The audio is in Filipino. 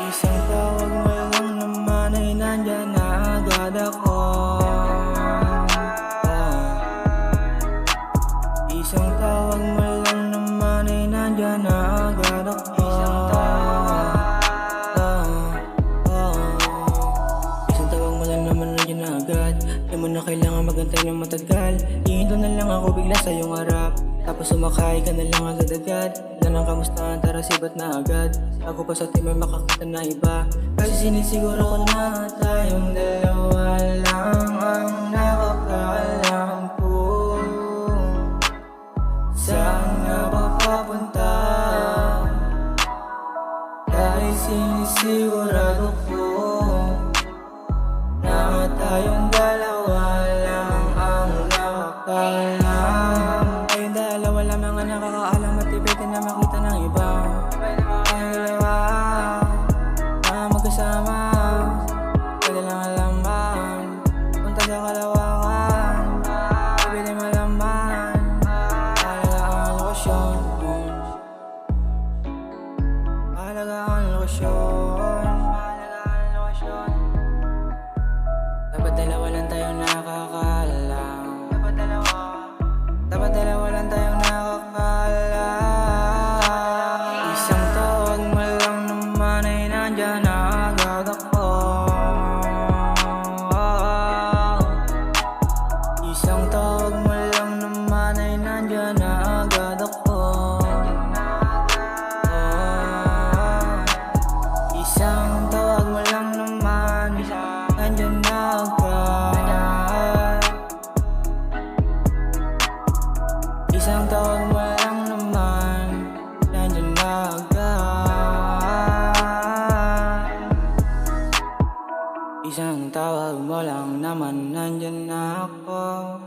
Isang tawag mo lang naman ay nandyan na agad ako. Isang tawag mo lang naman ay nandyan na agad ako. Isang tawag mo lang naman nandyan na agad. Di mo na kailangan magantay ng matagal. Ihinto na lang ako bigla sa iyong harap. Tapos sumakay ka na lang agad-agad. Wala nang kamustahan, tara sibat na agad. Ako pa sa team ay makakita na iba. Kasi sinisiguro ko na tayong dalawa lang ang nakakaalam ko. Saan nga ba papunta? Dahil sinisigurado ko na tayong dalawa lang ang nakakaalam. Tayong dalawa lamang ang nakakaalam at di pwede na makita ng iba. Tayong dalawa na magkasama, pwede lang alaman. Punta sa kalawakan, pwede malaman. Mahalaga ang lokasyon, mahalaga ang lokasyon, mahalaga ang lokasyon. Dapat dalawa lang tayong nakakaalam. Dapat dalawa lang tayong nakakaalam. Isang tawag mo lang naman ay nandyan na agad ako. Isang tawag mo lang naman ay nandyan na agad ako. Isang tawag mo lang naman nandyan na agad. Isang tawag mo lang naman nandyan na agad. Isang tawag mo lang naman nandyan na ako.